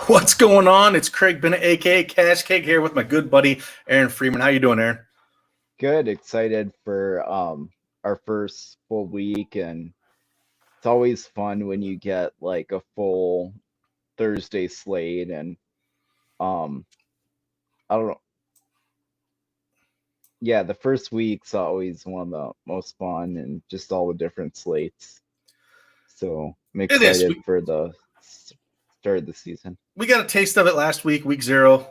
What's going on? It's Craig Bennett, aka Cash Cake, here with my good buddy Aaron Friedman. How you doing, Aaron? Good, excited for our first full week, and it's always fun when you get like a full Thursday slate, and um I don't know. Yeah, the first week's always one of the most fun, and just all the different slates. So I'm It is. excited for the start of the season. We got a taste of it last week, week 0.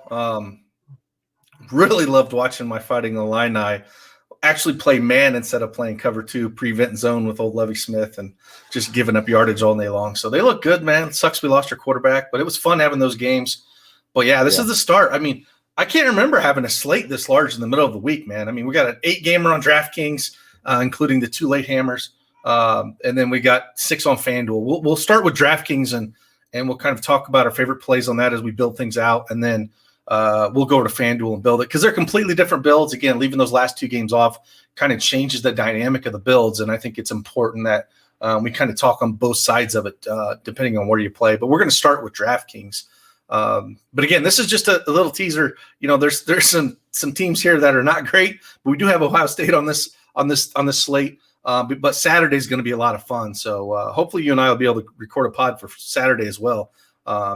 Really loved watching my Fighting Illini actually play man instead of playing cover 2 prevent zone with old Lovie Smith and just giving up yardage all day long. So they look good, man. It sucks we lost our quarterback, but it was fun having those games. But yeah, this is the start. I mean, I can't remember having a slate this large in the middle of the week, man. I mean, we got an 8-gamer on DraftKings, including the 2 late hammers. And then we got 6 on FanDuel. We'll start with DraftKings and we'll kind of talk about our favorite plays on that as we build things out. And then we'll go to FanDuel and build it because they're completely different builds. Again, leaving those last 2 games off kind of changes the dynamic of the builds. And I think it's important that we kind of talk on both sides of it, depending on where you play. But we're going to start with DraftKings. But again, this is just a little teaser. You know, there's some teams here that are not great, but we do have Ohio State on this slate. But Saturday is going to be a lot of fun. So hopefully you and I will be able to record a pod for Saturday as well,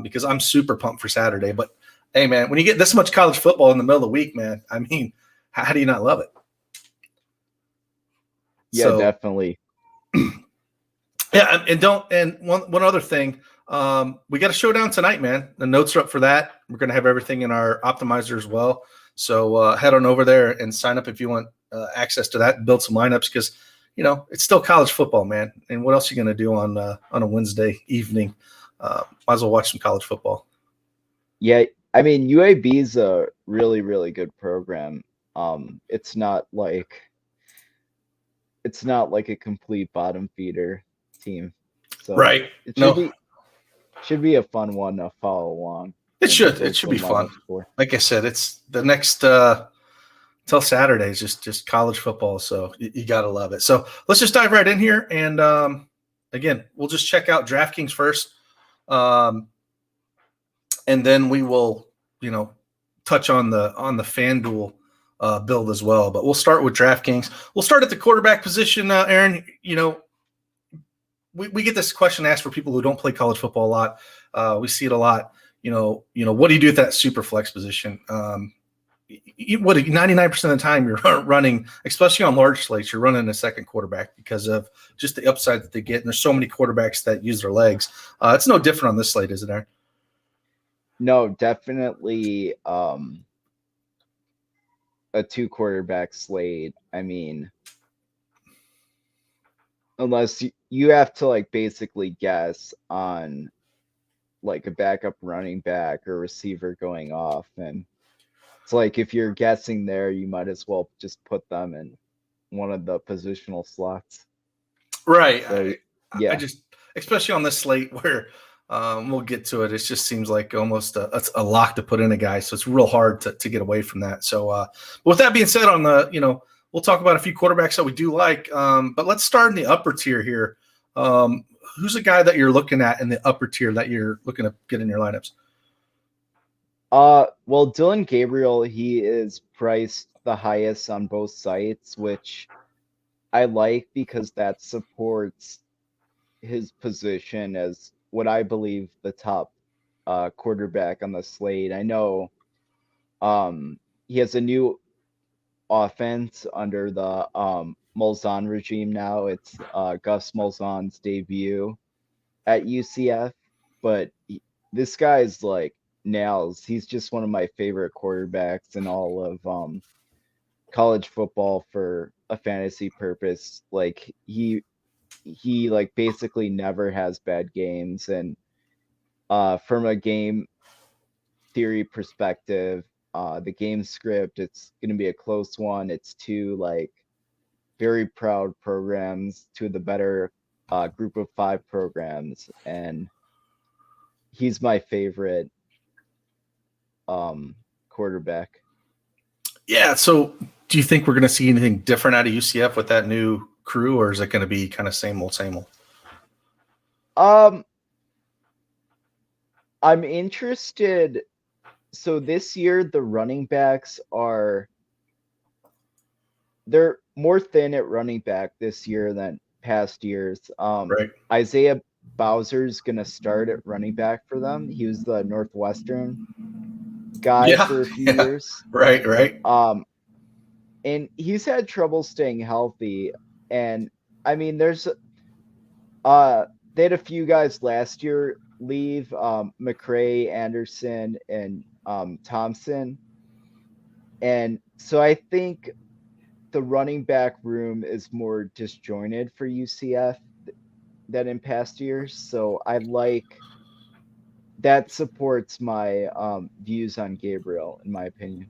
because I'm super pumped for Saturday. But hey, man, when you get this much college football in the middle of the week, man, I mean, how do you not love it? Yeah, so, definitely. Yeah, and one other thing, we got a showdown tonight, man. The notes are up for that. We're going to have everything in our optimizer as well. So head on over there and sign up if you want access to that and build some lineups because, you know, it's still college football, man. And what else are you going to do on a Wednesday evening? Might as well watch some college football. Yeah, I mean, UAB is a really, really good program. It's not like a complete bottom feeder team. So right. It should be a fun one to follow along. It should be fun. Like I said, it's the next till Saturday is just college football. So you got to love it. So let's just dive right in here. And again, we'll just check out DraftKings first. And then we will, you know, touch on the FanDuel build as well. But we'll start with DraftKings. We'll start at the quarterback position, Aaron. You know, we get this question asked for people who don't play college football a lot. We see it a lot. You know, what do you do at that super flex position? 99% of the time you're running, especially on large slates, you're running a second quarterback because of just the upside that they get. And there's so many quarterbacks that use their legs. It's no different on this slate, is it, Aaron? No, definitely a 2 quarterback slate. I mean, unless you have to like basically guess on like a backup running back or receiver going off, and it's like if you're guessing there, you might as well just put them in one of the positional slots. Right. So, I just, especially on this slate where we'll get to it. It just seems like almost a lock to put in a guy. So it's real hard to get away from that. So with that being said, on the, you know, we'll talk about a few quarterbacks that we do like. But let's start in the upper tier here. Who's a guy that you're looking at in the upper tier that you're looking to get in your lineups? Well, Dylan Gabriel, he is priced the highest on both sites, which I like because that supports his position as what I believe the top quarterback on the slate. I know he has a new offense under the Malzahn regime now. It's Gus Malzahn's debut at UCF, but this guy's like nails. He's just one of my favorite quarterbacks in all of college football for a fantasy purpose. Like he like basically never has bad games, and from a game theory perspective, the game script, it's going to be a close one. It's 2 like very proud programs, 2 of the better group of 5 programs, and he's my favorite quarterback. Yeah. So do you think we're going to see anything different out of UCF with that new crew, or is it going to be kind of same old, same old? I'm interested. So this year, the running backs they're more thin at running back this year than past years. Right. Isaiah Bowser's going to start at running back for them. He was the Northwestern guy Yeah. for a few Yeah. years. Right. Right. And he's had trouble staying healthy. And I mean, they had a few guys last year leave, McRae, Anderson, and Thompson. And so I think the running back room is more disjointed for UCF than in past years. So I like that supports my views on Gabriel, in my opinion.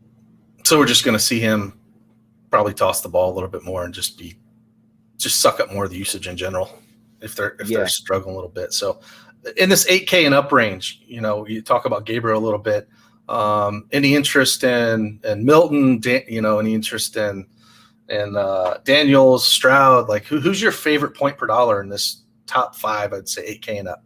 So we're just going to see him probably toss the ball a little bit more and just suck up more of the usage in general if they're struggling a little bit. So in this 8K and up range, you talk about Gabriel a little bit. Any interest in Milton? Any interest in Daniels, Stroud? Like who's your favorite point per dollar in this top 5? I'd say 8K and up.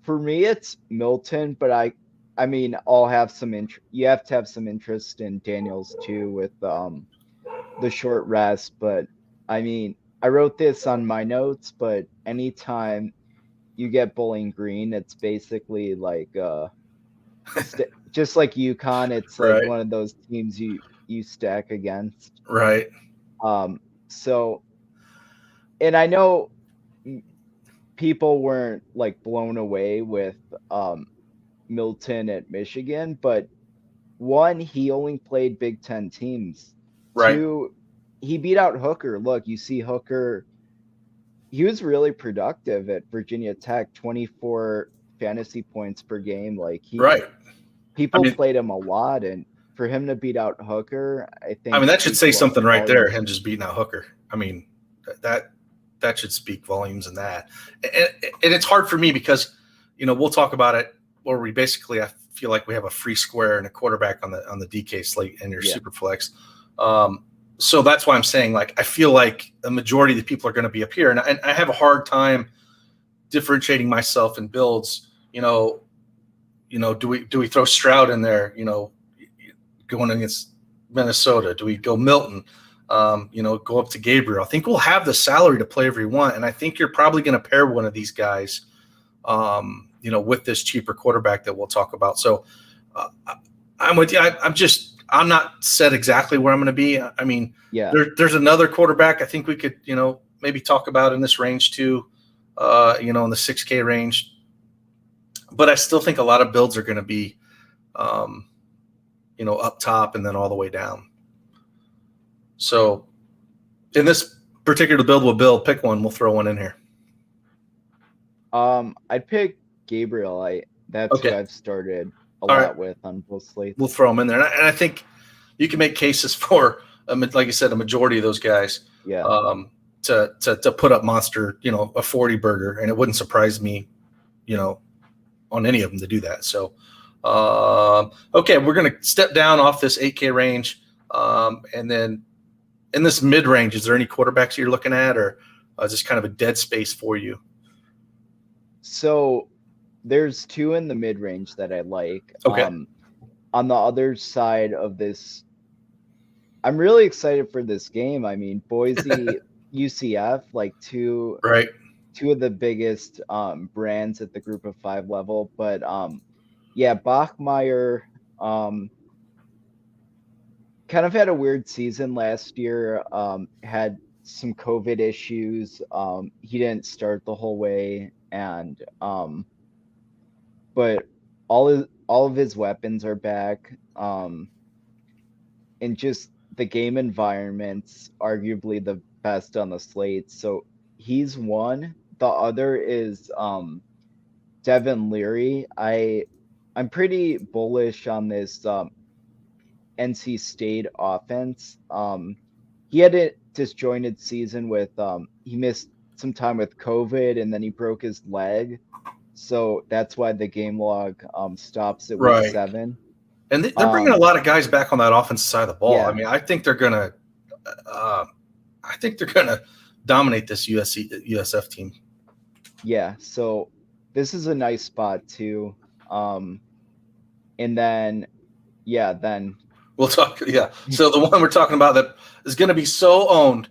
For me, it's Milton, but I mean, I'll have some you have to have some interest in Daniels too with the short rest. But I mean, I wrote this on my notes, but anytime you get Bowling Green, it's basically like just like UConn, it's like Right. one of those teams you stack against. Right. So, and I know people weren't like blown away with Milton at Michigan, but one, he only played Big Ten teams. Right. Two, he beat out Hooker. Look, you see Hooker, he was really productive at Virginia Tech, 24 fantasy points per game. Like people played him a lot, and for him to beat out Hooker, I think that should say something right there. volumes. Him just beating out Hooker. I mean, that should speak volumes in that. And it's hard for me because, we'll talk about it where we basically, I feel like we have a free square and a quarterback on the DK slate and your super flex. So that's why I'm saying, like, I feel like a majority of the people are going to be up here. And I have a hard time differentiating myself in builds. Do we throw Stroud in there, going against Minnesota? Do we go Milton? Go up to Gabriel? I think we'll have the salary to play every one. And I think you're probably going to pair one of these guys, with this cheaper quarterback that we'll talk about. So I'm with you. I'm not set exactly where I'm going to be. I mean, there's another quarterback I think we could, maybe talk about in this range too, in the 6K range. But I still think a lot of builds are going to be, up top and then all the way down. So in this particular build, we'll pick one. We'll throw one in here. I'd pick Gabriel. That's who I've started a lot with on both slates. We'll throw them in there. And I think you can make cases for, like you said, a majority of those guys to put up monster, a 40 burger. And it wouldn't surprise me, on any of them to do that. So, we're going to step down off this 8K range. And then in this mid-range, is there any quarterbacks you're looking at, or is this kind of a dead space for you? So there's two in the mid-range that I like. Okay. On the other side of this, I'm really excited for this game. I mean, Boise, UCF, like two of the biggest brands at the Group of 5 level. But Bachmeier kind of had a weird season last year. Had some COVID issues. He didn't start the whole way, and but all of his weapons are back. And just the game environment's arguably the best on the slate. So he's one. The other is Devin Leary. I'm pretty bullish on this NC State offense. He had a disjointed season with he missed some time with COVID, and then he broke his leg. So that's why the game log stops at week 7. And they're bringing a lot of guys back on that offensive side of the ball. Yeah. I mean, I think they're gonna dominate this USF team. Yeah, so this is a nice spot too. And then then We'll talk. Yeah. So the one we're talking about that is going to be so owned.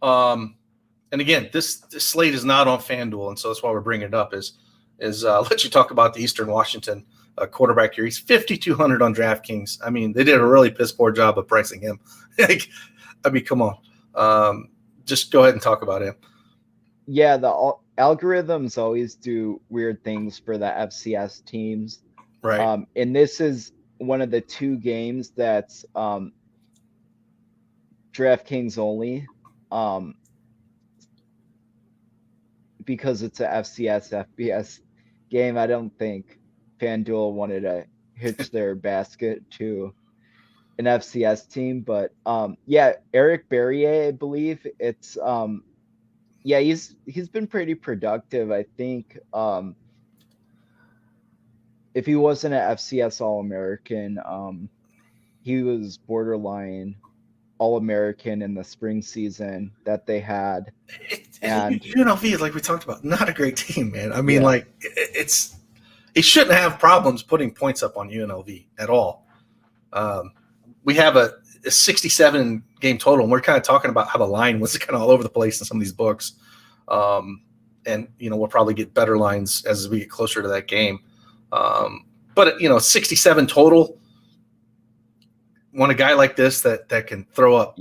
And again, this slate is not on FanDuel, and so that's why we're bringing it up. Is let you talk about the Eastern Washington quarterback here. He's 5,200 on DraftKings. I mean, they did a really piss poor job of pricing him. Like, I mean, come on. Just go ahead and talk about him. Yeah, the algorithms always do weird things for the FCS teams. Right. And this is one of the two games that's DraftKings only, because it's a FCS FBS game. I don't think FanDuel wanted to hitch their basket to an FCS team, but Eric Berrier, I believe it's he's been pretty productive. I think if he wasn't an FCS All-American, he was borderline All-American in the spring season that they had. And UNLV, like we talked about, not a great team, man. I mean, yeah, like it shouldn't have problems putting points up on UNLV at all. We have a 67 game total, and we're kind of talking about how the line was kind of all over the place in some of these books. And we'll probably get better lines as we get closer to that game. But 67 total. Want a guy like this that can throw up,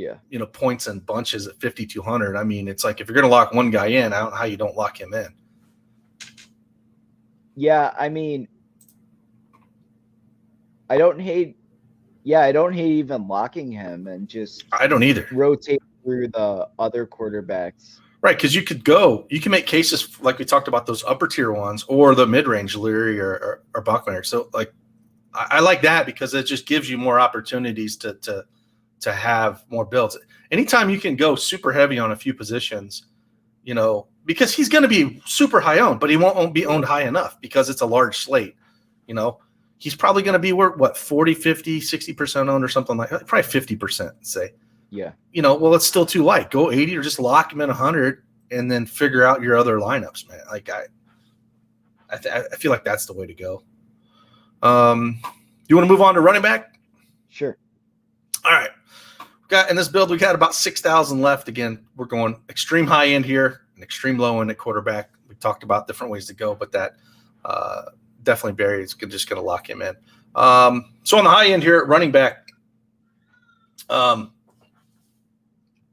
points in bunches at 5,200. I mean, it's like if you're going to lock one guy in, I don't know how you don't lock him in. Yeah, I mean, I don't hate even locking him and just I don't either. Rotate through the other quarterbacks. Right, because you can make cases like we talked about those upper tier ones or the mid range Leary or Bachmeier. So like I like that because it just gives you more opportunities to have more builds. Anytime you can go super heavy on a few positions, because he's going to be super high owned, but he won't be owned high enough because it's a large slate. He's probably going to be 40, 50, 60% owned or something like that. Probably 50%, say. Yeah. Well, it's still too light. Go 80 or just lock him in 100 and then figure out your other lineups, man. Like I feel like that's the way to go. You want to move on to running back? Sure. All right. In this build, we got about 6,000 left. Again, we're going extreme high end here and extreme low end at quarterback. We talked about different ways to go, but that definitely Barry is just going to lock him in. So on the high end here at running back, where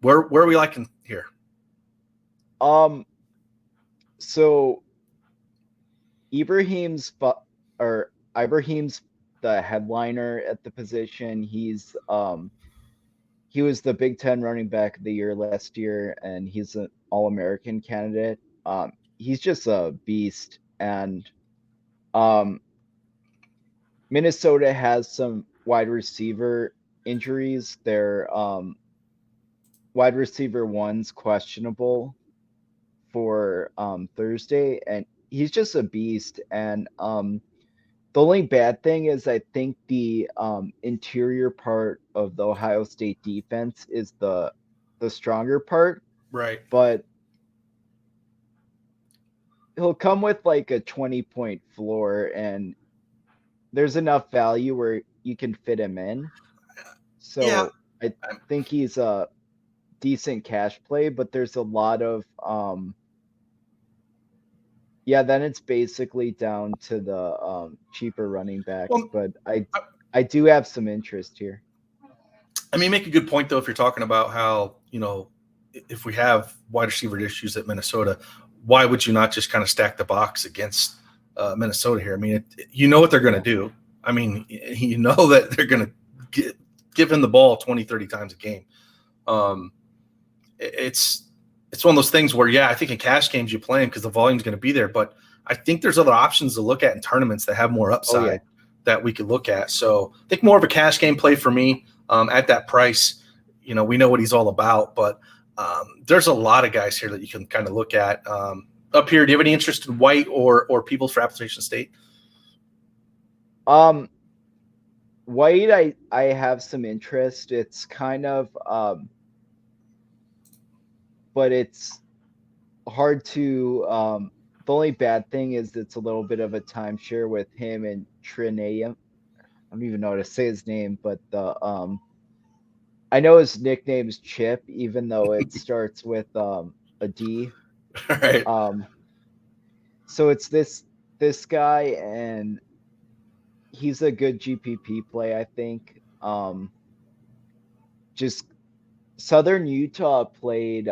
are we liking here? So Ibrahim's the headliner at the position. He was the Big Ten running back of the year last year, and he's an All-American candidate. He's just a beast, and Minnesota has some wide receiver injuries. Their wide receiver one's questionable for Thursday, and he's just a beast. And the only bad thing is I think the interior part of the Ohio State defense is the stronger part. Right. But he'll come with like a 20-point floor, and there's enough value where you can fit him in. So yeah. I think he's a decent cash play, but there's a lot of then it's basically down to the cheaper running backs. Well, but I do have some interest here. I mean, make a good point though if you're talking about how if we have wide receiver issues at Minnesota, why would you not just kind of stack the box against Minnesota here? I mean, what they're going to do. I mean, that they're going to give him the ball 20, 30 times a game. It's one of those things where, I think in cash games you play him because the volume's going to be there. But I think there's other options to look at in tournaments that have more upside that we could look at. So I think more of a cash game play for me at that price. We know what he's all about, but there's a lot of guys here that you can kind of look at. Up here, do you have any interest in White or Peoples for Appalachian State? White, I have some interest. It's kind of but it's hard to The only bad thing is it's a little bit of a timeshare with him and Trineum. I don't even know how to say his name, but I know his nickname is Chip, even though it starts with a D. Right. So it's this guy, and he's a good GPP play, I think. Just Southern Utah played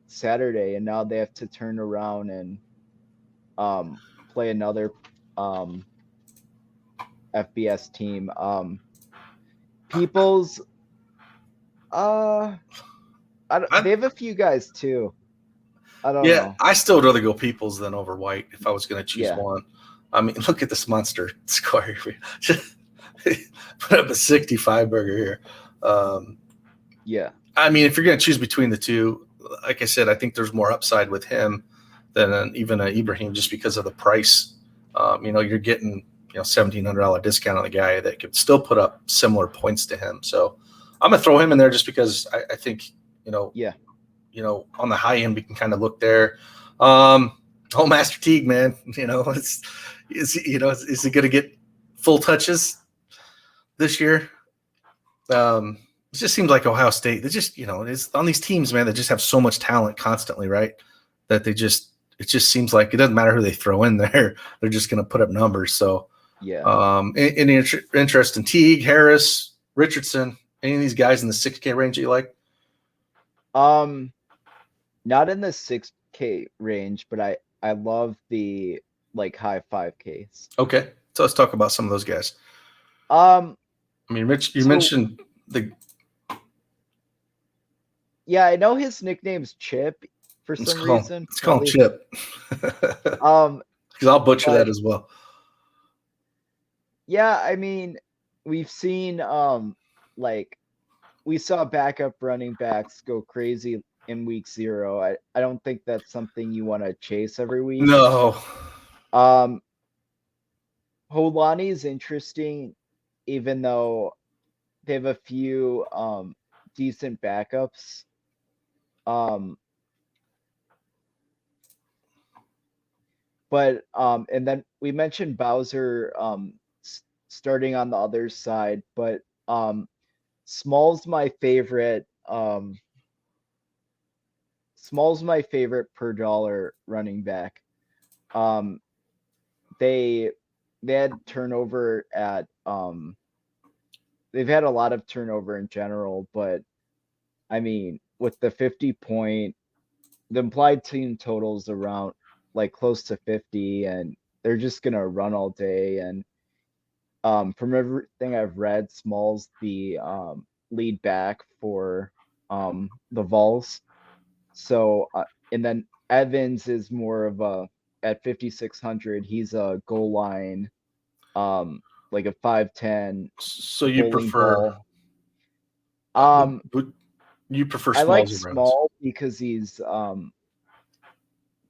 Saturday, and now they have to turn around and play another FBS team. People's they have a few guys too. I don't Yeah, know. I still would rather go Peoples than over White if I was going to choose Yeah. one. I mean, look at this monster score here. Put up a 65 burger here. Yeah. I mean, if you're going to choose between the two, like I said, I think there's more upside with him than even an Ibrahim just because of the price. You're getting $1,700 discount on the guy that could still put up similar points to him. So I'm gonna throw him in there just because I think Yeah. on the high end we can kind of look there. Master Teague, man, is he going to get full touches this year? It just seems like Ohio State. They just it's on these teams, man, that just have so much talent constantly, right? That it just seems like it doesn't matter who they throw in there; they're just going to put up numbers. So yeah. Any interest in Teague, Harris, Richardson, any of these guys in the 6K range that you like? Not in the 6K range, but I love the like high 5Ks. Okay, so let's talk about some of those guys. I mean, Rich, you mentioned the. Yeah, I know his nickname's Chip for some reason. Let's call him Chip. Because I'll butcher that as well. Yeah, I mean, we've seen we saw backup running backs go crazy in week 0. I don't think that's something you want to chase every week. No. Holani is interesting, even though they have a few decent backups. But and then we mentioned Bowser starting on the other side, but Small's my favorite. Small's my favorite per dollar running back. They had turnover at they've had a lot of turnover in general, but I mean, with the 50 point, the implied team totals around like close to 50, and they're just gonna run all day. And from everything I've read, Small's the lead back for the Vols. So and then Evans is more of a at 5,600. He's a goal line, like a 5'10". So you prefer ball. You prefer I like Smalls Small because he's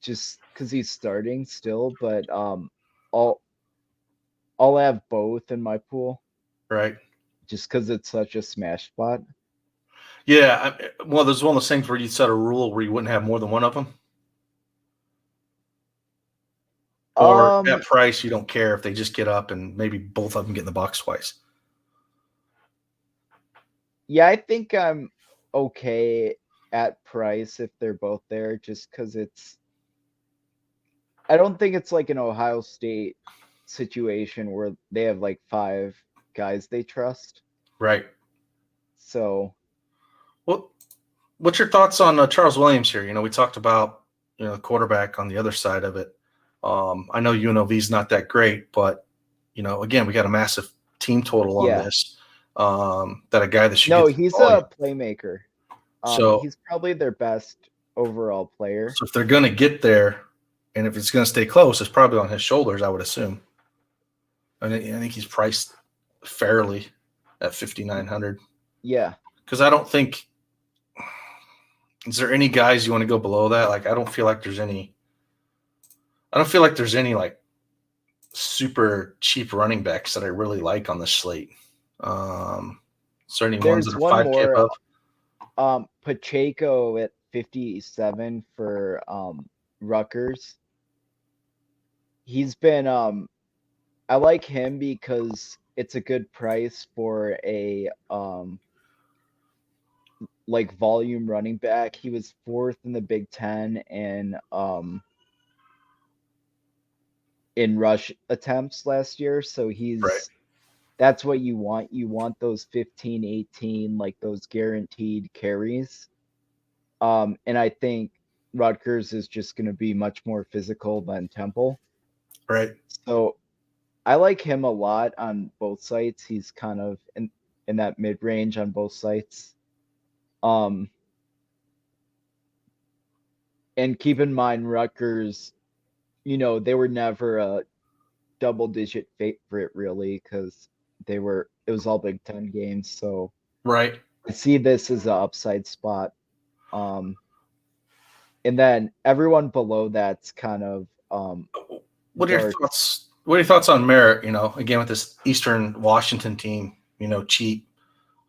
just because he's starting still, but I'll have both in my pool. Right. Just because it's such a smash spot. Yeah. Well, there's one of those things where you set a rule where you wouldn't have more than one of them. Or at price, you don't care if they just get up and maybe both of them get in the box twice. Yeah, I think I'm okay at price if they're both there, just because I don't think it's like an Ohio State situation where they have like 5 guys they trust. Right. So. What's your thoughts on Charles Williams here? We talked about the quarterback on the other side of it. I know UNLV is not that great, but again, we got a massive team total on this. That a guy that should get he's a playmaker. So he's probably their best overall player. So if they're going to get there, and if it's going to stay close, it's probably on his shoulders, I would assume. I think he's priced fairly at 5,900. Yeah, because I don't think. Is there any guys you want to go below that? Like, I don't feel like there's any like super cheap running backs that I really like on the slate. Certainly ones that are 5K above. Pacheco at 57 for Rutgers. he's been I like him because it's a good price for a like volume running back. He was fourth in the Big Ten in rush attempts last year. So Right. that's what you want. You want those 15, 18, like those guaranteed carries. And I think Rutgers is just going to be much more physical than Temple. Right. So I like him a lot on both sites. He's kind of in that mid range on both sites. And keep in mind, Rutgers, they were never a double digit favorite really because it was all Big Ten games. So Right. I see this as an upside spot. And then everyone below that's kind of What are your dark. thoughts? What are your thoughts on Merritt? Again with this Eastern Washington team, cheap,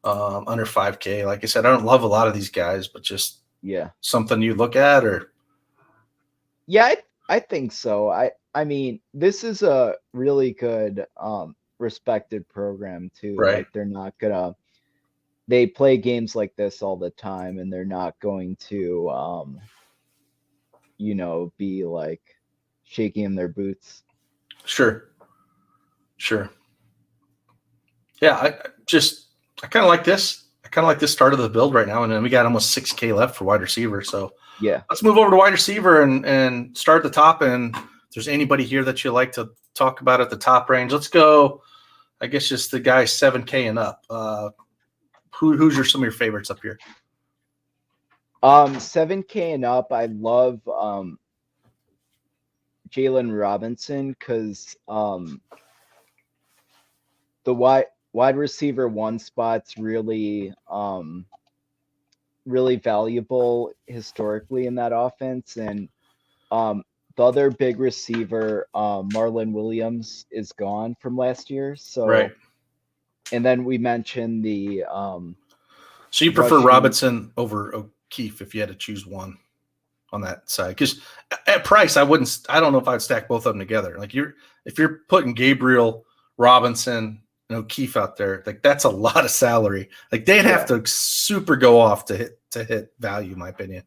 under 5K. Like I said, I don't love a lot of these guys, but just Yeah. something you look at, or Yeah, I think so. I mean, this is a really good respected program too. right, Like they play games like this all the time and they're not going to be like shaking in their boots. sure, sure. Yeah, I kind of like this. I kind of like this start of the build right now, and then we got almost 6K left for wide receiver. So Yeah. let's move over to wide receiver and start at the top. And if there's anybody here that you like to talk about at the top range, let's go. I guess just the guys 7K and up. Who's some of your favorites up here? 7K and up, I love Jalen Robinson because the wide receiver one spot's really valuable historically in that offense. And the other big receiver, Marlon Williams, is gone from last year. So, Right. and then we mentioned the So you prefer Robinson over O'Keefe if you had to choose one on that side? Because at price, I don't know if I'd stack both of them together. Like if you're putting Gabriel, Robinson, and O'Keefe out there, like that's a lot of salary. Like they'd have to super go off to hit value, in my opinion.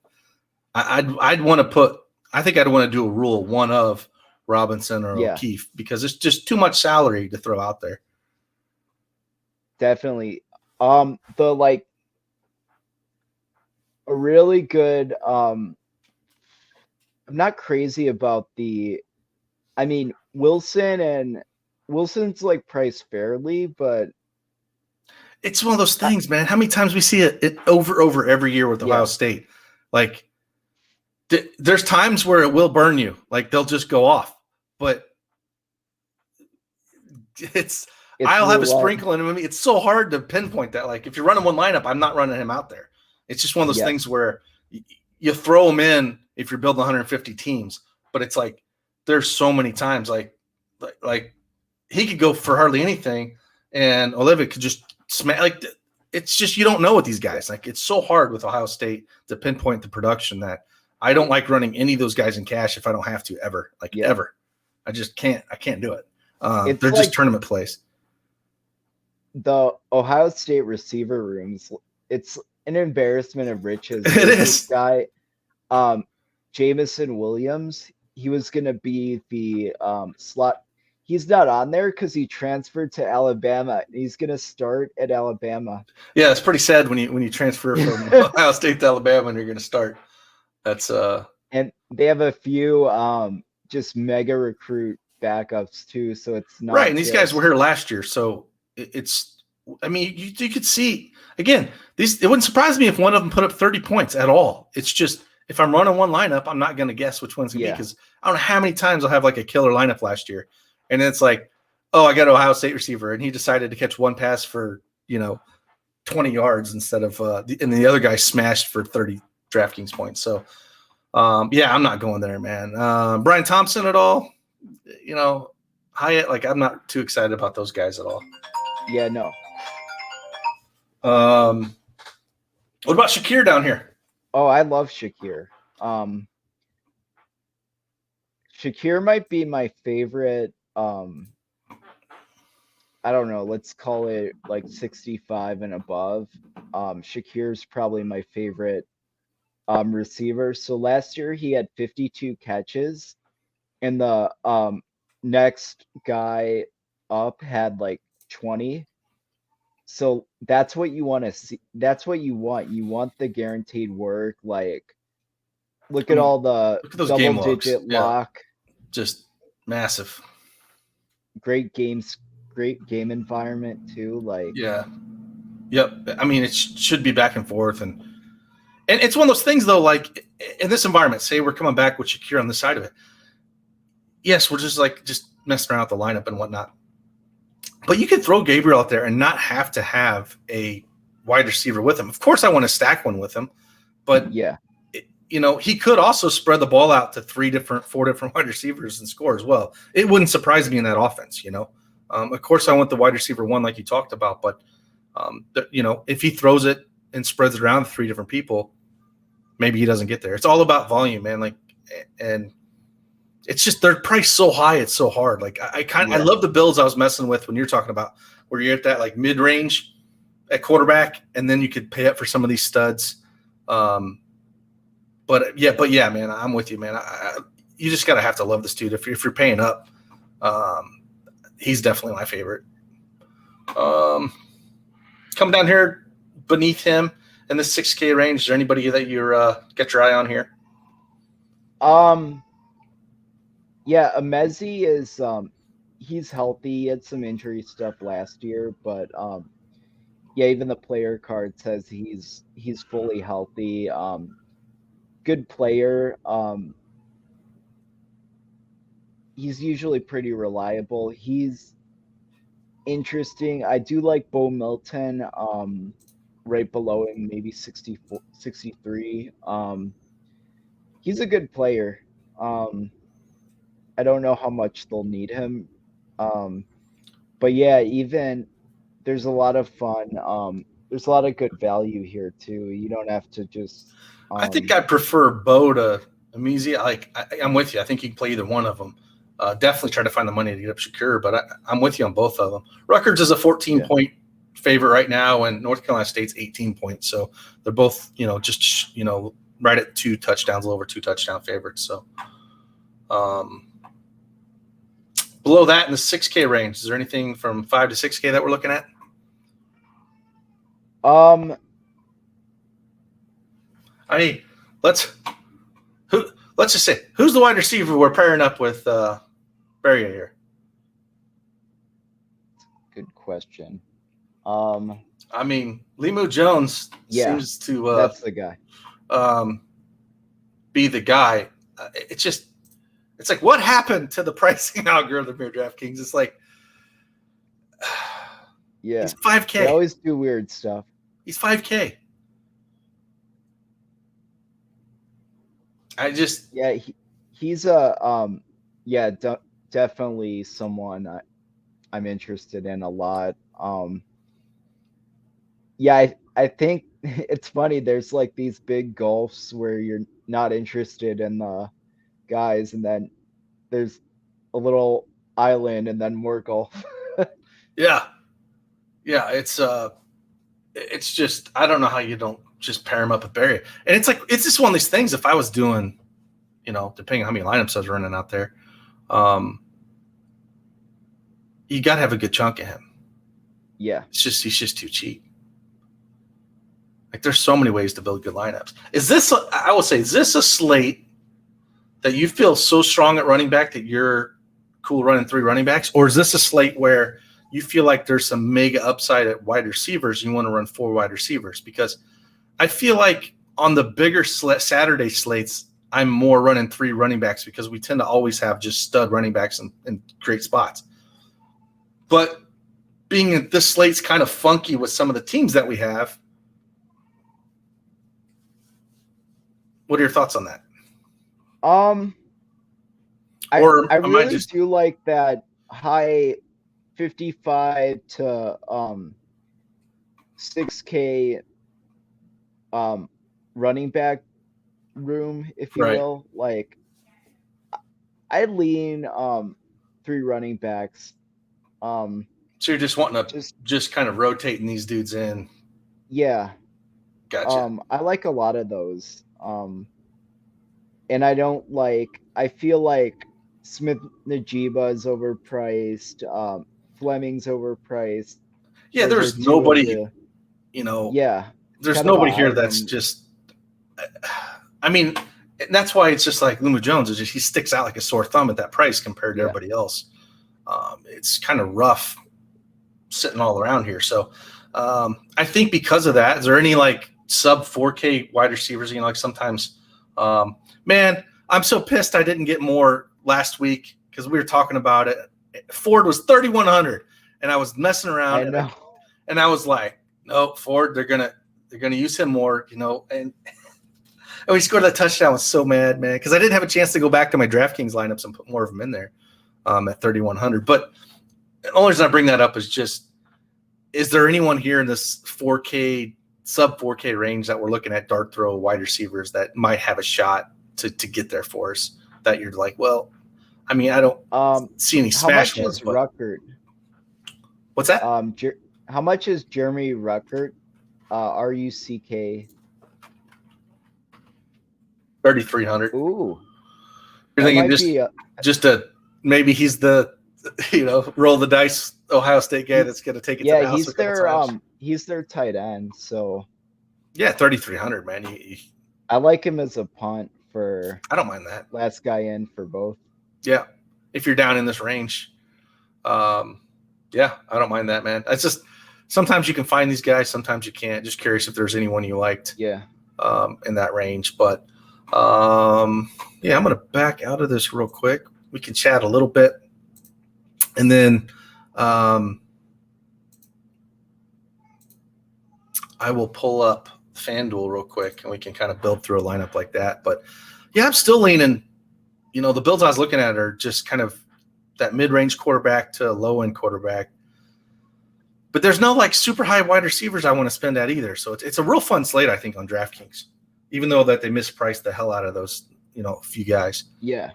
I'd want to put. I think I'd want to do a rule one of Robinson or O'Keefe because it's just too much salary to throw out there. Definitely. A really good I'm not crazy about Wilson's like priced fairly, but it's one of those things, man. How many times we see it over every year with Ohio State? Like there's times where it will burn you. Like they'll just go off, but I'll have a sprinkle in him. I mean, it's so hard to pinpoint that. Like if you're running one lineup, I'm not running him out there. It's just one of those things where you throw him in if you're building 150 teams, but it's like there's so many times like he could go for hardly anything, and Olivia could just smash. Like it's just you don't know with these guys. Like it's so hard with Ohio State to pinpoint the production that I don't like running any of those guys in cash if I don't have to ever. Ever. I just can't. I can't do it. They're just tournament plays. The Ohio State receiver rooms, it's an embarrassment of riches. It is. This guy, Jamison Williams, he was going to be the slot. He's not on there because he transferred to Alabama. He's going to start at Alabama. Yeah, it's pretty sad when you transfer from Ohio State to Alabama and you're going to start. That's and they have a few just mega recruit backups too, so it's not right. And these guys were here last year, so it's. I mean, you could see again. It wouldn't surprise me if one of them put up 30 points at all. It's just if I'm running one lineup, I'm not going to guess which one's going to be because I don't know how many times I'll have like a killer lineup last year, and then it's like, oh, I got an Ohio State receiver, and he decided to catch one pass for 20 yards instead of and the other guy smashed for 30 DraftKings points. So, yeah, I'm not going there, man. Brian Thompson at all? Hyatt, like I'm not too excited about those guys at all. Yeah, no. What about Shakir down here? Oh, I love Shakir. Shakir might be my favorite. I don't know, let's call it like 65 and above. Shakir's probably my favorite receiver. So last year he had 52 catches, and the next guy up had like 20. So that's what you want to see. That's what you want. You want the guaranteed work. Like, look I at mean, all the look at those double game logs. digit Yeah, lock, just massive. great games, great game environment too. Like, Yeah. Yep. I mean, it should be back and forth, and it's one of those things though. Like in this environment, say we're coming back with Shakir on the side of it. Yes, we're just messing around with the lineup and whatnot. But you can throw Gabriel out there and not have to have a wide receiver with him. Of course, I want to stack one with him, but yeah, he could also spread the ball out to 4 different wide receivers and score as well. It wouldn't surprise me in that offense. Of course, I want the wide receiver one like you talked about, but if he throws it and spreads it around to 3 different people, maybe he doesn't get there. It's all about volume, man. And it's just they're priced so high, it's so hard. I love the builds I was messing with when you're talking about where you're at that like mid range at quarterback, and then you could pay up for some of these studs. But yeah, man, I'm with you, man. You just gotta have to love this dude if you're paying up. He's definitely my favorite. Come down here beneath him in the 6K range. Is there anybody that you're got your eye on here? Yeah, Amezi is he's healthy. He had some injury stuff last year, but yeah, even the player card says he's fully healthy. Good player. He's usually pretty reliable. He's interesting. I do like Bo Milton, right below him, maybe 64, 63. He's a good player. I don't know how much they'll need him. But yeah, even there's a lot of fun. There's a lot of good value here too. You don't have to just. I think I prefer Bo to Amizi. I'm with you. I think you can play either one of them. Definitely try to find the money to get up Shakur, but I'm with you on both of them. Rutgers is a 14-point favorite right now, and North Carolina State's 18 points. So they're both, right at 2 touchdowns, a little over 2 touchdown favorites. So below that in the 6K range, is there anything from 5 to 6K that we're looking at? I mean, let's just say who's the wide receiver we're pairing up with Barrier here? Good question. I mean, Limu Jones seems to that's the guy. Be the guy. It's like what happened to the pricing algorithm here, DraftKings? It's like, yeah, he's 5K. They always do weird stuff. He's 5K. He's definitely someone I'm interested in a lot. I think it's funny. There's like these big gulfs where you're not interested in the guys, and then there's a little island, and then more gulf. Yeah. It's just I don't know how you don't just pair him up with Barry. And it's just one of these things. If I was doing, depending on how many lineups I was running out there, you got to have a good chunk of him. Yeah, he's just too cheap. Like there's so many ways to build good lineups. Is this a slate that you feel so strong at running back that you're cool running 3 running backs, or is this a slate where you feel like there's some mega upside at wide receivers and you want to run 4 wide receivers? Because I feel like on the bigger Saturday slates, I'm more running 3 running backs because we tend to always have just stud running backs in great spots. But being that this slate's kind of funky with some of the teams that we have, what are your thoughts on that? I really do like that high 55 to 6K running back room, if you will. Like, I lean 3 running backs. So you're just wanting to Just just kind of rotating these dudes in. yeah. Gotcha. I like a lot of those. And I feel like Smith Najiba is overpriced. Fleming's overpriced. Yeah, Those are there's two of nobody, the there's it's kind of a nobody here hard that's one. just. I mean, that's why it's just like Luma Jones is just he sticks out like a sore thumb at that price compared to Yeah. everybody else. It's kind of rough sitting all around here. So I think because of that, is there any like sub 4K wide receivers? Like sometimes, man, I'm so pissed I didn't get more last week because we were talking about it. Ford was 3,100, and I was messing around, I know. and I was like, no, Ford, they're gonna use him more, and he scored that touchdown. I was so mad, man, because I didn't have a chance to go back to my DraftKings lineups and put more of them in there at 3,100. But the only reason I bring that up is just, is there anyone here in this 4K, sub 4K range that we're looking at dart throw wide receivers that might have a shot to get there for us that you're like, well, I mean, I don't see any How smash much ones, is but Ruckert? what's that? How much is Jeremy Ruckert? RUCK. 3,300. Ooh, You're that thinking might be maybe he's the roll the dice Ohio State guy that's going to take it to the house a couple times. He's their tight end. So yeah, 3,300, man. I like him as a punt for. I don't mind that. Last guy in for both. Yeah, if you're down in this range, yeah, I don't mind that, man. It's just sometimes you can find these guys, sometimes you can't. Just curious if there's anyone you liked. Yeah. In that range, but yeah, I'm gonna back out of this real quick. We can chat a little bit, and then I will pull up FanDuel real quick, and we can kind of build through a lineup like that. But yeah, I'm still leaning. The builds I was looking at are just kind of that mid-range quarterback to low-end quarterback. But there's no like super high wide receivers I want to spend at either. So it's a real fun slate, I think, on DraftKings, even though that they mispriced the hell out of those, few guys. Yeah.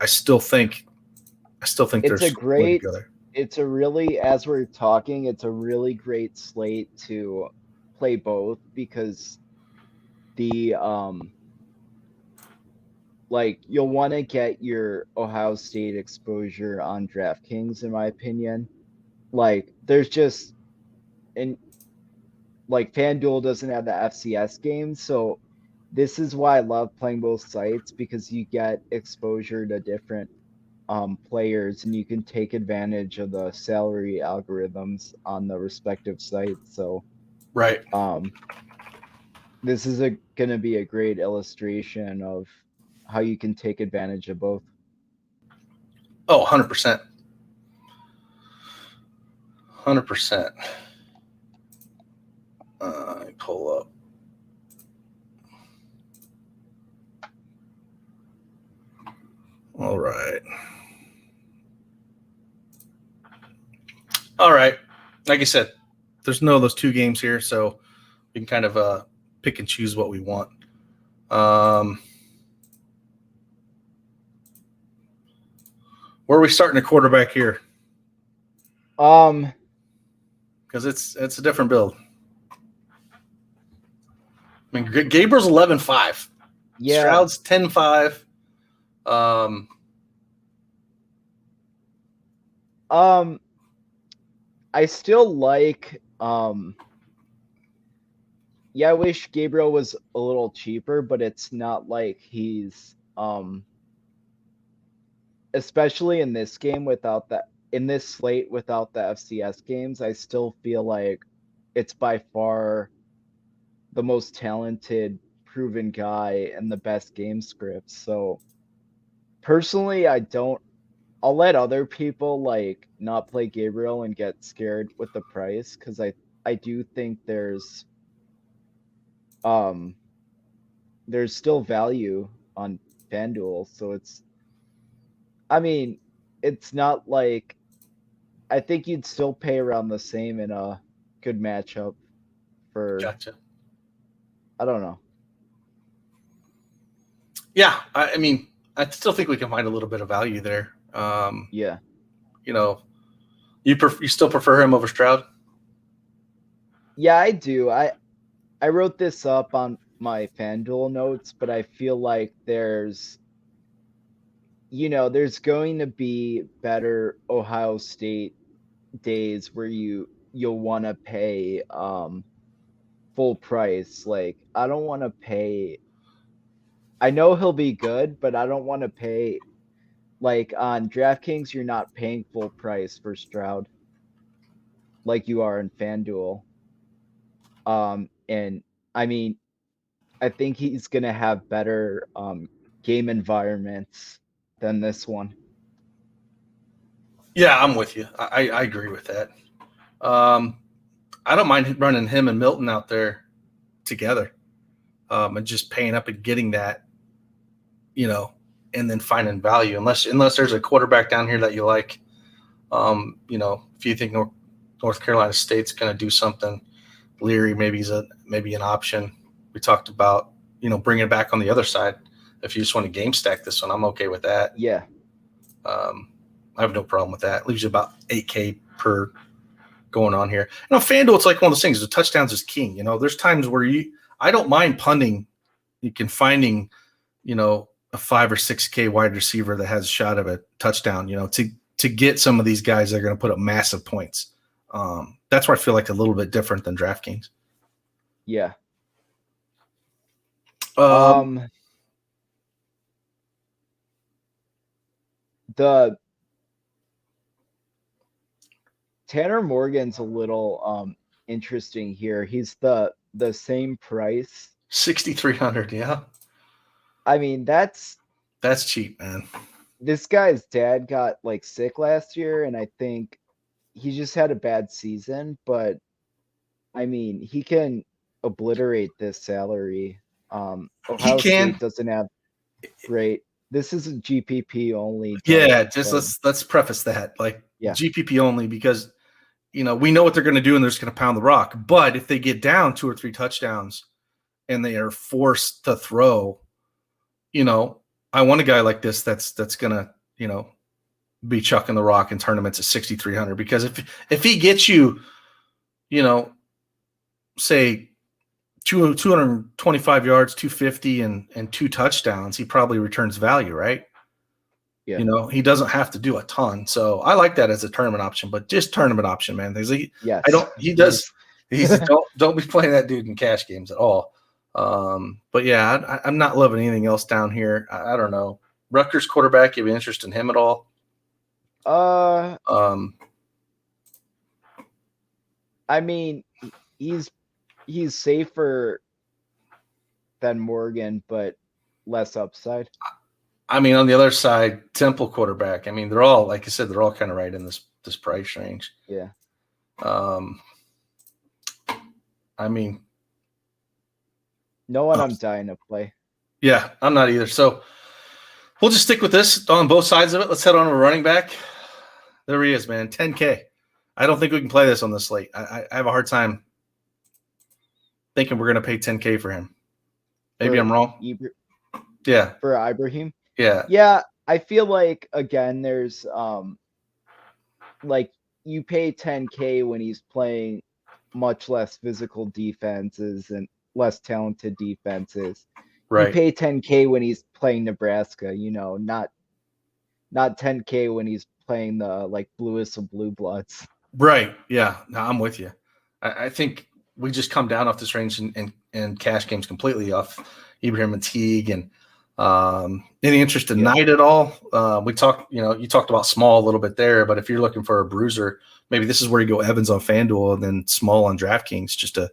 I still think there's a way to go there. It's a really, as we're talking, it's a really great slate to play both because the you'll want to get your Ohio State exposure on DraftKings, in my opinion. There's just FanDuel doesn't have the FCS games, so this is why I love playing both sites because you get exposure to different players and you can take advantage of the salary algorithms on the respective sites. So right. This is going to be a great illustration of how you can take advantage of both. Oh, 100%. 100%. Pull up. All right. Like I said, there's those two games here, so we can kind of pick and choose what we want. Where are we starting a quarterback here? Because it's a different build. I mean, Gabriel's 11.5. Yeah. Stroud's 10.5. I still like I wish Gabriel was a little cheaper, but it's not like he's especially in this game in this slate without the FCS games, I still feel like it's by far the most talented, proven guy and the best game scripts. So personally, I'll let other people not play Gabriel and get scared with the price because I do think there's still value on FanDuel. So it's not like I think you'd still pay around the same in a good matchup for Gotcha. I don't know. Yeah, I mean, I still think we can find a little bit of value there. Yeah. You know, you still prefer him over Stroud? Yeah, I do. I wrote this up on my FanDuel notes, but I feel like there's going to be better Ohio State days where you'll want to pay full price. Like I don't want to pay. I know he'll be good, but I don't want to pay like on DraftKings. You're not paying full price for Stroud like you are in FanDuel. And I mean, I think he's gonna have better game environments than this one. Yeah, I'm with you. I agree with that. I don't mind running him and Milton out there together, and just paying up and getting that, and then finding value. Unless there's a quarterback down here that you like, if you think North Carolina State's going to do something, Leary maybe an option. We talked about bringing it back on the other side. If you just want to game stack this one, I'm okay with that. Yeah. I have no problem with that. It leaves you about 8K per going on here. FanDuel, it's like one of those things. The touchdowns is king. There's times where I don't mind punting. You can finding, a 5 or 6K wide receiver that has a shot of a touchdown, to get some of these guys that are going to put up massive points. That's where I feel like a little bit different than DraftKings. Yeah. The Tanner Morgan's a little interesting here. He's the same price. 6,300, yeah. I mean, that's cheap, man. This guy's dad got like sick last year, and I think he just had a bad season, but I mean, he can obliterate this salary. Ohio State doesn't have great. This is a GPP only. Yeah, just let's preface that. Like GPP only because we know what they're going to do and they're just going to pound the rock. But if they get down 2 or 3 touchdowns and they are forced to throw, I want a guy like this that's going to, be chucking the rock in tournaments at 6,300 because if he gets you, say 225 yards, 250 and 2 touchdowns, he probably returns value, right? Yeah. He doesn't have to do a ton. So I like that as a tournament option, but just tournament option, man. Yes. Don't be playing that dude in cash games at all. But yeah, I'm not loving anything else down here. I don't know. Rutgers quarterback, you have interest in him at all? I mean, he's safer than Morgan, but less upside. I mean, on the other side, Temple quarterback. I mean, they're all, like I said, they're all kind of right in this price range. Yeah. I mean, no one I'm dying to play. Yeah, I'm not either. So we'll just stick with this on both sides of it. Let's head on to running back. There he is, man. 10K. I don't think we can play this on the slate. I have a hard time thinking we're going to pay 10K for him. Maybe I'm wrong. Yeah. For Ibrahim? Yeah. Yeah, I feel like, again, there's like you pay 10K when he's playing much less physical defenses and less talented defenses. Right. You pay 10K when he's playing Nebraska, not 10K when he's playing the like bluest of blue bloods. Right. Yeah. No, I'm with you. I think we just come down off this range and cash games completely off Ibrahim and Teague and any interest in Knight at all? We talked, you talked about Small a little bit there, but if you're looking for a bruiser, maybe this is where you go Evans on FanDuel and then Small on DraftKings just to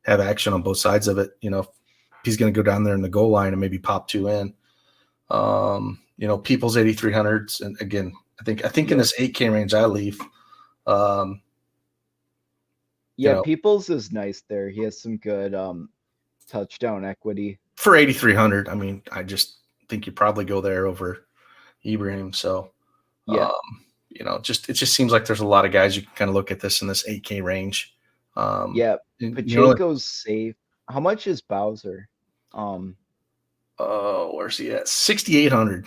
have action on both sides of it. He's going to go down there in the goal line and maybe pop 2 in. People's 8,300s, and again, I think in this 8K range I leave. People's is nice there. He has some good touchdown equity for 8,300. I mean, I just think you probably go there over Ibrahim. So it just seems like there's a lot of guys you can kind of look at this in this 8K range. Pacheco's safe. How much is Bowser? Oh, where's he at? 6,800.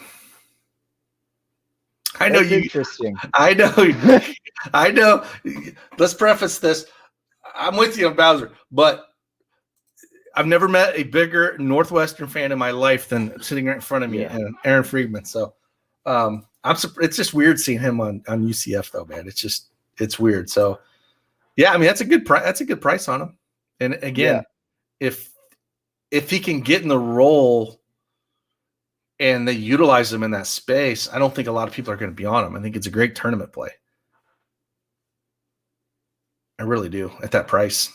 I know That's you. interesting. I know. I know. Let's preface this. I'm with you on Bowser, but I've never met a bigger Northwestern fan in my life than sitting right in front of me, and Aaron Friedman. So, it's just weird seeing him on UCF though, man. It's weird. So, yeah, I mean that's a good price. That's a good price on him. And again, if he can get in the role and they utilize him in that space, I don't think a lot of people are going to be on him. I think it's a great tournament play. I really do at that price.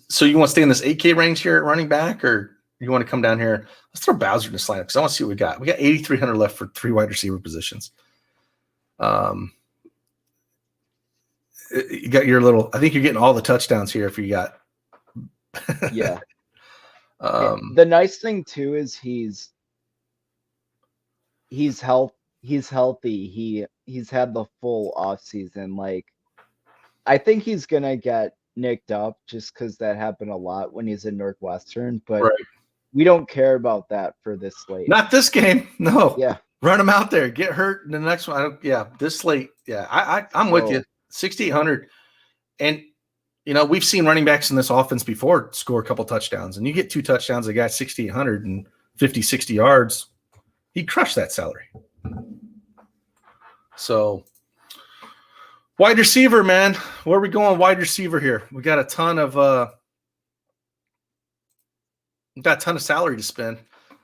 So you want to stay in this 8K range here at running back, or you want to come down here? Let's throw Bowser in this lineup because I want to see what we got. We got 8,300 left for 3 wide receiver positions. You got your little. I think you're getting all the touchdowns here if you got. Yeah. The nice thing too is he's healthy. He's had the full off season. Like, I think he's gonna get nicked up just because that happened a lot when he's in Northwestern, but we don't care about that for this slate. Not this game. No. Yeah. Run him out there. Get hurt in the next one. This slate. Yeah, I'm with you. 6,800. And, we've seen running backs in this offense before score a couple touchdowns. And you get 2 touchdowns, a guy 6,800 and 50, 60 yards. He crushed that salary. So, wide receiver, man. Where are we going wide receiver here? We got a ton of salary to spend.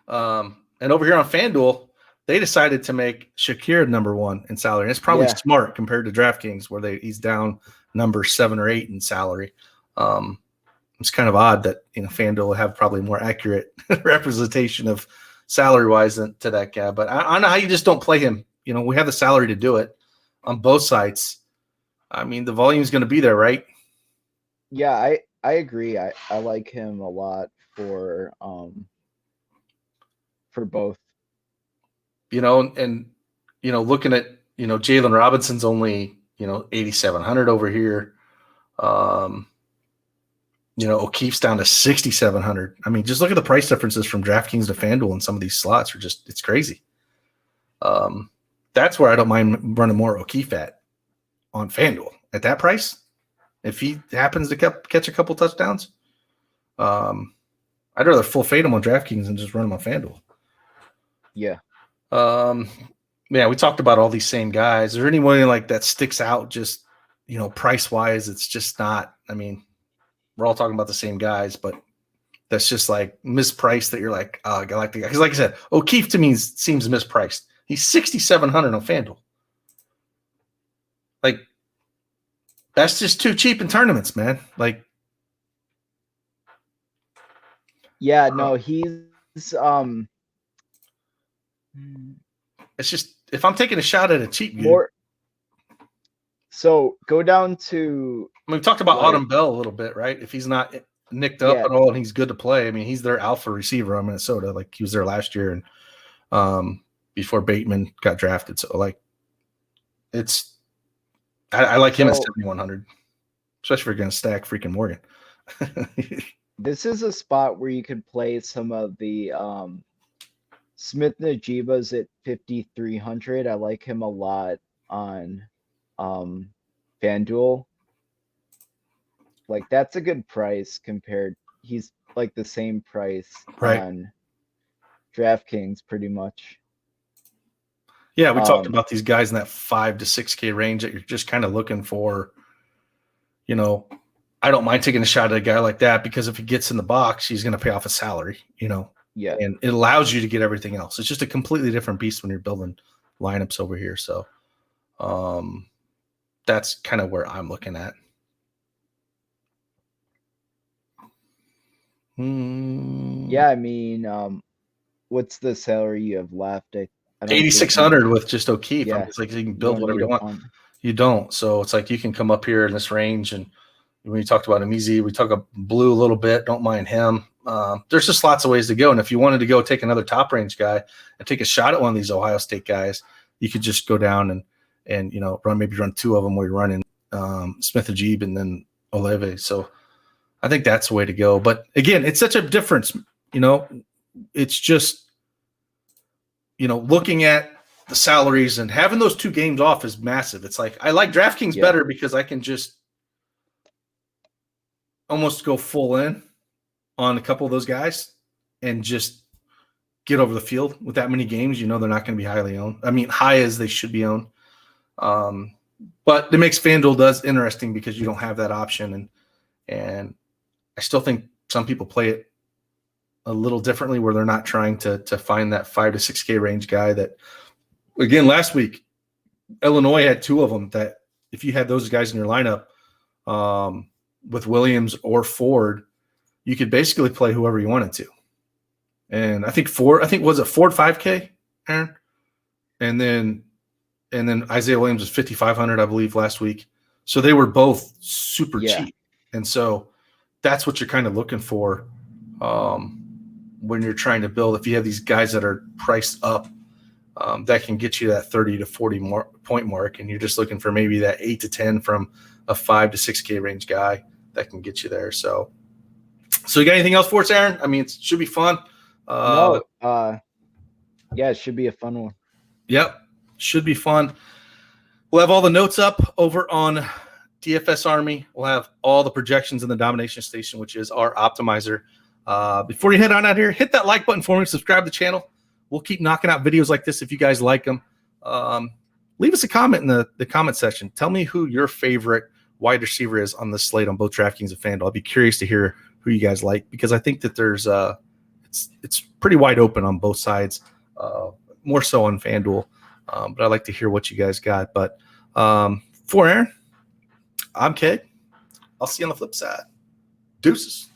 And over here on FanDuel, they decided to make Shakir number 1 in salary. And it's probably smart compared to DraftKings, where he's down number 7 or 8 in salary. It's kind of odd that FanDuel will have probably more accurate representation of salary-wise to that guy. But I don't know how you just don't play him. We have the salary to do it on both sides. I mean, the volume is going to be there, right? Yeah, I agree. I like him a lot for both. Looking at, Jalen Robinson's only, 8,700 over here. O'Keefe's down to 6,700. I mean, just look at the price differences from DraftKings to FanDuel and some of these slots are it's crazy. That's where I don't mind running more O'Keefe at on FanDuel at that price. If he happens to catch a couple touchdowns, I'd rather full fade him on DraftKings than just run him on FanDuel. Yeah. We talked about all these same guys. Is there anyone like that sticks out just, price wise? It's just not, I mean, we're all talking about the same guys, but that's just like mispriced that you're like, oh, I like the guy. Because like I said, O'Keefe to me seems mispriced. He's 6,700 on FanDuel. Like, that's just too cheap in tournaments, man. Like, yeah, no, he's it's just if I'm taking a shot at a cheap more. So go down to. I mean, we talked about Autumn Bell a little bit, right? If he's not nicked up at all and he's good to play, I mean, he's their alpha receiver on Minnesota. Like he was there last year and before Bateman got drafted. So like, I like him at 7,100, especially if you're going to stack freaking Morgan. This is a spot where you could play some of the Smith Najibas at 5,300. I like him a lot on FanDuel. Like that's a good price compared. He's like the same price on DraftKings pretty much. Yeah, we talked about these guys in that 5 to 6K range that you're just kind of looking for. I don't mind taking a shot at a guy like that because if he gets in the box, he's going to pay off a salary, Yeah. And it allows you to get everything else. It's just a completely different beast when you're building lineups over here. So that's kind of where I'm looking at. Yeah, I mean, what's the salary you have left? I 8,600 with just O'Keefe. Yeah. It's like you can build whatever you want. You don't. So it's like you can come up here in this range. And when you talked about him easy, we talk about Blue a little bit. Don't mind him. There's just lots of ways to go. And if you wanted to go take another top range guy and take a shot at one of these Ohio State guys, you could just go down and run 2 of them where you're running Smith Ajib and then Olave. So I think that's the way to go. But again, it's such a difference. it's just, looking at the salaries and having those 2 games off is massive. It's like I like DraftKings better because I can just almost go full in on a couple of those guys and just get over the field with that many games. They're not going to be highly owned. I mean, high as they should be owned. But it makes FanDuel does interesting because you don't have that option. And I still think some people play it a little differently where they're not trying to find that 5 to 6K range guy that, again, last week, Illinois had 2 of them that if you had those guys in your lineup with Williams or Ford, you could basically play whoever you wanted to. And I think was it Ford 5K, Aaron? And then Isaiah Williams was 5,500, I believe, last week. So they were both super cheap. And so that's what you're kind of looking for when you're trying to build. If you have these guys that are priced up, that can get you that 30 to 40 point mark, and you're just looking for maybe that 8 to 10 from a 5 to 6K range guy that can get you there. So you got anything else for us, Aaron? I mean, it should be fun. Yeah, it should be a fun one. Yep, should be fun. We'll have all the notes up over on DFSArmy. We'll have all the projections in the Domination Station, which is our optimizer. Before you head on out here, hit that like button for me, subscribe to the channel. We'll keep knocking out videos like this if you guys like them. Leave us a comment in the comment section. Tell me who your favorite wide receiver is on this slate on both DraftKings and FanDuel. I'd be curious to hear who you guys like, because I think that there's it's pretty wide open on both sides, more so on FanDuel. But I'd like to hear what you guys got. But for Aaron, I'm Kay. I'll see you on the flip side. Deuces.